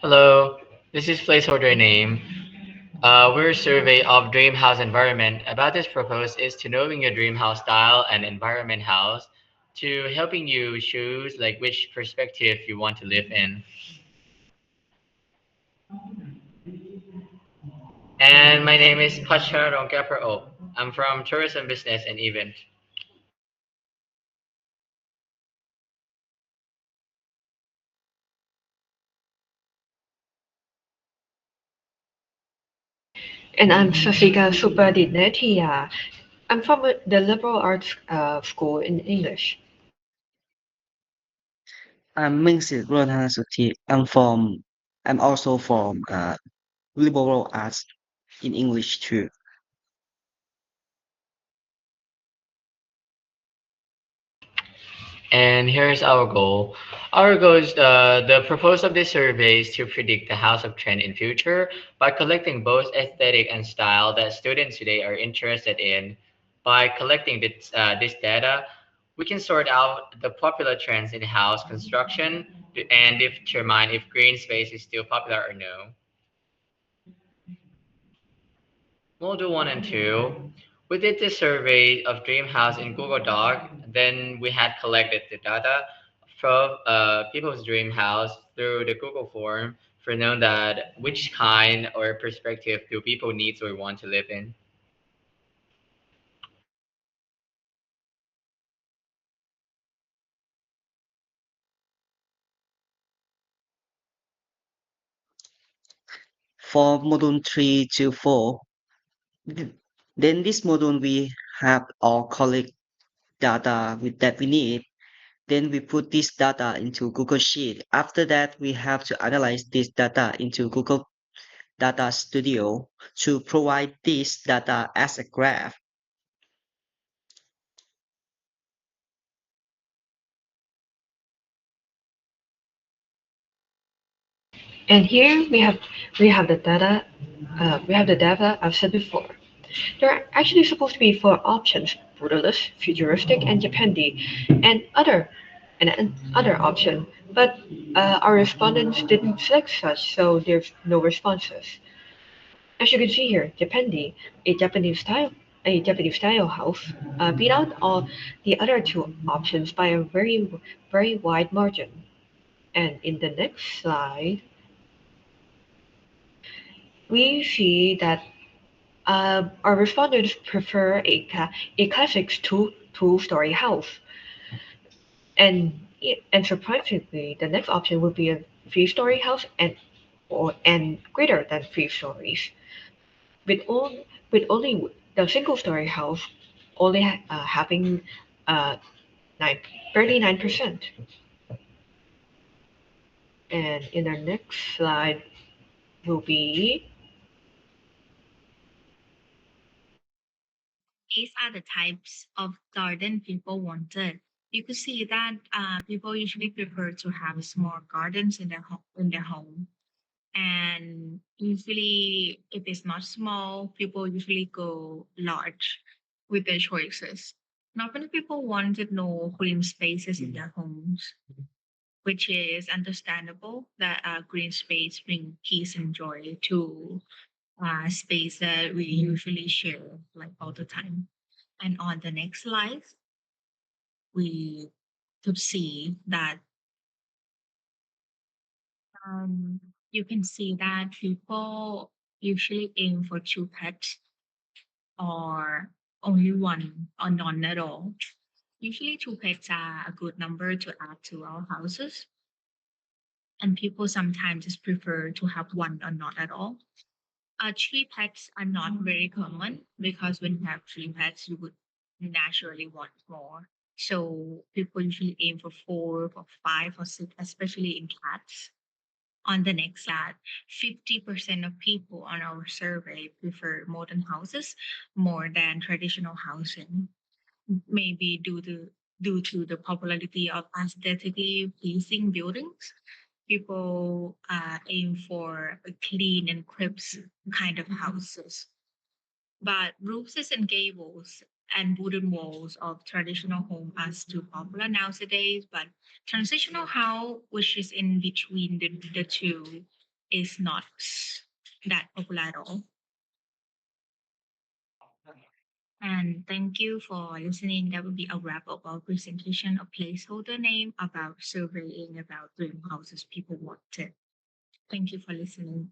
Hello, this is Placeholdername. We're a survey of dream house environment. About this proposed is to knowing your dream house style and environment house to helping you choose like which perspective you want to live in. And my name is Pacha Rongkapro. I'm from Tourism Business and Event. And I'm Sasika Supadinetia. I'm from the liberal arts school in English. I'm Mingsit Suthi. I'm also from liberal arts in English too. And here's our goal. Our goal is the purpose of this survey is to predict the house of trend in future by collecting both aesthetic and style that students today are interested in. By collecting this data, we can sort out the popular trends in house construction and determine if green space is still popular or no. Module 1 and 2, we did the survey of Dream House in Google Doc. Then we had collected the data from people's dream house through the Google form for knowing that which kind or perspective do people need or want to live in. For module 3 to 4, th- then this module we have all collect data that we need. Then we put this data into Google Sheet. After that, we have to analyze this data into Google Data Studio to provide this data as a graph. And here we have the data. We have the data I've said before. There are actually supposed to be four options: brutalist, futuristic, and Japandi, and other option. But our respondents didn't select such, so there's no responses. As you can see here, Japandi, a Japanese style house, beat out all the other two options by a very wide margin. And in the next slide, we see that our respondents prefer a classic two-story house, and and surprisingly, the next option would be a three-story house and greater than three stories. With all with only the single-story house only having uh, nine 39%. And in our next slide will be These are the types of garden people wanted. You could see that people usually prefer to have small gardens in their home, and usually, if it's not small, people usually go large with their choices. Not many people wanted no green spaces in their homes, which is understandable that green space bring peace and joy to space that we usually share like all the time. And on the next slide, we could see that um, you can see that people usually aim for two pets or only one or none at all. Usually, two pets are a good number to add to our houses, and people sometimes just prefer to have one or not at all. Three pets are not very common because when you have three pets, you would naturally want more. So people usually aim for four or five or six, especially in cats. On the next slide, 50% of people on our survey prefer modern houses more than traditional housing, maybe due to the popularity of aesthetically pleasing buildings. People aim for a clean and crisp kind of houses. But roofs and gables and wooden walls of traditional home are still popular nowadays. But transitional house, which is in between the two, is not that popular at all. And thank you for listening. That will be a wrap of our presentation of placeholder name about surveying about dream houses people wanted. Thank you for listening.